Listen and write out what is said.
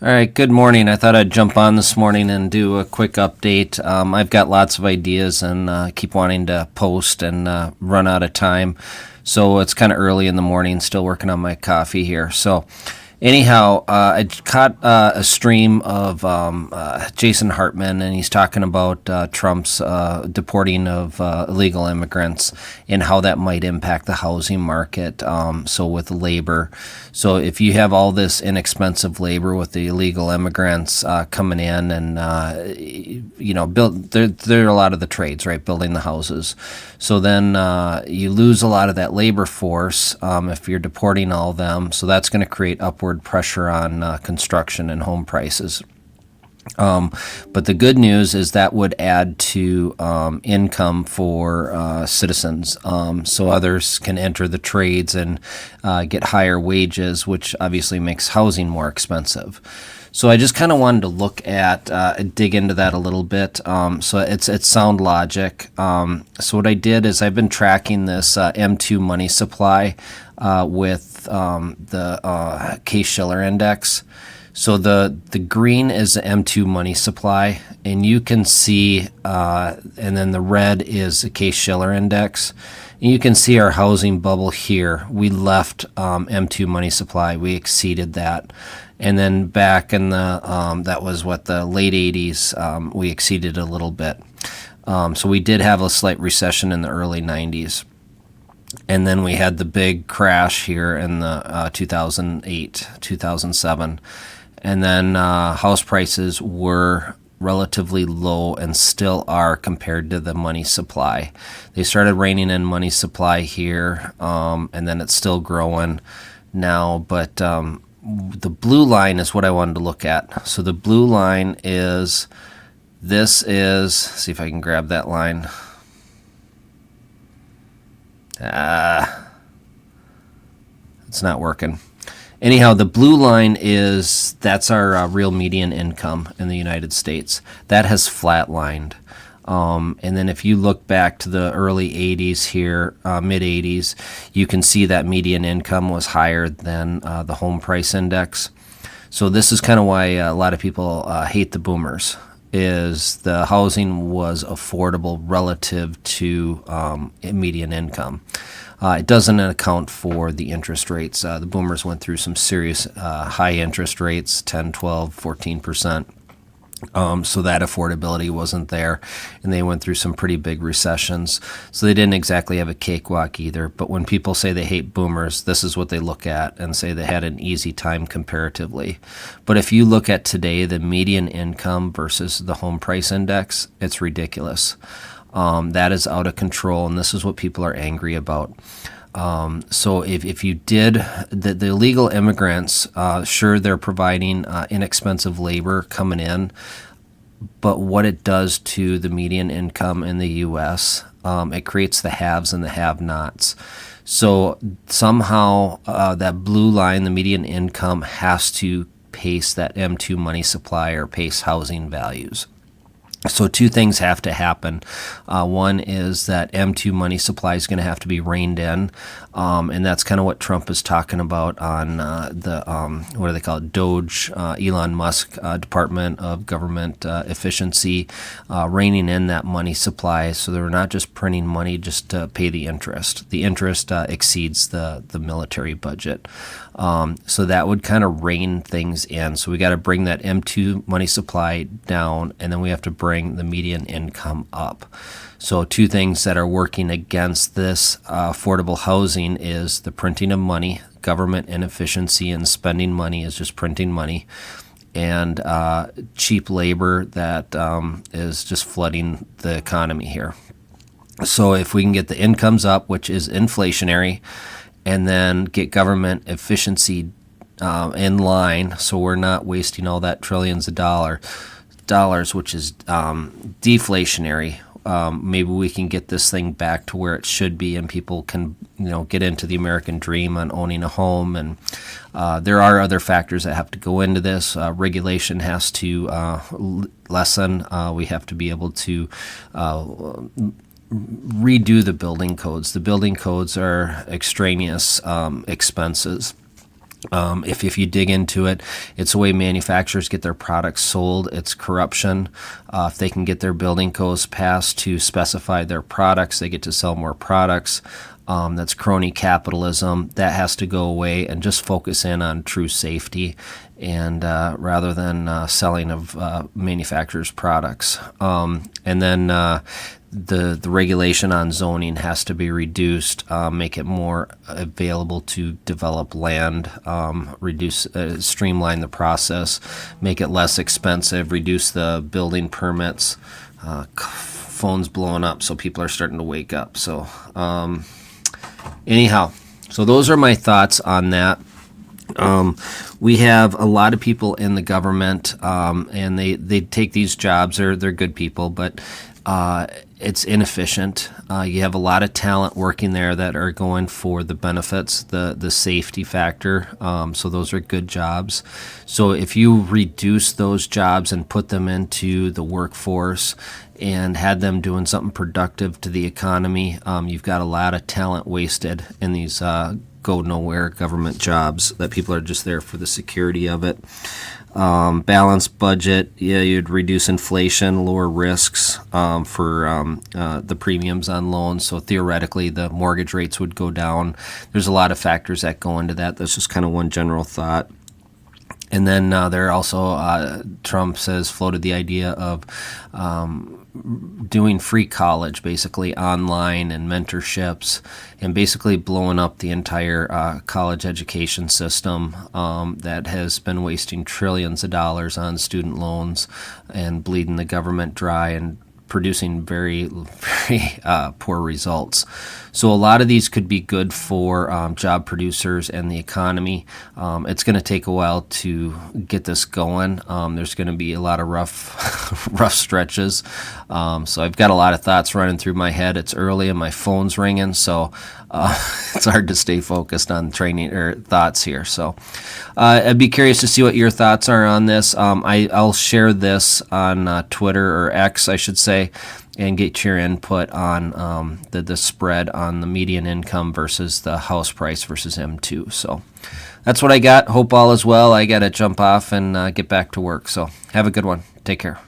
All right, good morning. I thought I'd jump on this morning and do a quick update. I've got lots of ideas and keep wanting to post and run out of time. So it's kind of early in the morning, still working on my coffee here. So, anyhow, I caught a stream of Jason Hartman, and he's talking about Trump's deporting of illegal immigrants and how that might impact the housing market. So, with labor. So, if you have all this inexpensive labor with the illegal immigrants coming in and, build, they're a lot of the trades, right? Building the houses. So then you lose a lot of that labor force if you're deporting all of them. So that's going to create upward pressure on construction and home prices. But the good news is that would add to income for citizens, so others can enter the trades and get higher wages, which obviously makes housing more expensive. So I just kind of wanted to look at, dig into that a little bit. So it's sound logic. So what I did is I've been tracking this M2 money supply with the Case-Shiller index. So the green is the M2 money supply, and you can see, and then the red is the Case-Shiller index. And you can see our housing bubble here. We left M2 money supply. We exceeded that. And then back in the, that was what, the late 80s, we exceeded a little bit. So we did have a slight recession in the early 90s. And then we had the big crash here in the 2008, 2007. And then house prices were relatively low and still are compared to the money supply. They started reining in money supply here, and then it's still growing now. But the blue line is what I wanted to look at. So the blue line is, see if I can grab that line. It's not working. Anyhow, the blue line that's our real median income in the United States. That has flatlined. And then if you look back to the early 80s here, mid 80s, you can see that median income was higher than the home price index. So this is kind of why a lot of people hate the boomers, is the housing was affordable relative to median income. It doesn't account for the interest rates. The boomers went through some serious high interest rates, 10, 12, 14%. So that affordability wasn't there, and they went through some pretty big recessions. So they didn't exactly have a cakewalk either. But when people say they hate boomers, this is what they look at and say they had an easy time comparatively. But if you look at today, the median income versus the home price index, it's ridiculous. That is out of control, and this is what people are angry about. So if you did, the illegal immigrants, sure, they're providing inexpensive labor coming in, but what it does to the median income in the U.S., it creates the haves and the have-nots. So somehow that blue line, the median income, has to pace that M2 money supply or pace housing values. So two things have to happen. One is that M2 money supply is going to have to be reined in, and that's kind of what Trump is talking about on the, what do they call it, Doge, Elon Musk Department of Government Efficiency, reining in that money supply so they're not just printing money just to pay the interest. The interest exceeds the military budget. So that would kind of rein things in. So we got to bring that M2 money supply down, and then we have to bring the median income up. So two things that are working against this affordable housing is the printing of money. Government inefficiency and spending money is just printing money, and cheap labor that is just flooding the economy here. So if we can get the incomes up, which is inflationary, and then get government efficiency in line, so we're not wasting all that trillions of dollars, which is deflationary. Maybe we can get this thing back to where it should be, and people can, get into the American dream on owning a home. And there are other factors that have to go into this. Regulation has to lessen. We have to be able to redo the building codes. The building codes are extraneous expenses. If you dig into it, it's the way manufacturers get their products sold. It's corruption. If they can get their building codes passed to specify their products, they get to sell more products. That's crony capitalism. That has to go away and just focus in on true safety, and rather than selling of manufacturers' products. And then the regulation on zoning has to be reduced, make it more available to develop land, streamline the process, make it less expensive, reduce the building permits. Phones blowing up, so people are starting to wake up. So anyhow, so those are my thoughts on that. We have a lot of people in the government, and they take these jobs. They're good people, but it's inefficient. You have a lot of talent working there that are going for the benefits, the safety factor. So those are good jobs. So if you reduce those jobs and put them into the workforce and had them doing something productive to the economy, you've got a lot of talent wasted in these go nowhere government jobs that people are just there for the security of it. Balanced budget, yeah, you'd reduce inflation, lower risks for the premiums on loans. So theoretically, the mortgage rates would go down. There's a lot of factors that go into that. That's just kind of one general thought. And then there are also, Trump has floated the idea of doing free college, basically online, and mentorships, and basically blowing up the entire college education system that has been wasting trillions of dollars on student loans and bleeding the government dry and producing very, very poor results. So a lot of these could be good for job producers and the economy. It's going to take a while to get this going. There's going to be a lot of rough stretches. So I've got a lot of thoughts running through my head. It's early and my phone's ringing, so it's hard to stay focused on training or thoughts here. So I'd be curious to see what your thoughts are on this. I'll share this on Twitter, or X, I should say, and get your input on the spread on the median income versus the house price versus M2. So that's what I got. Hope all is well. I got to jump off and get back to work. So have a good one. Take care.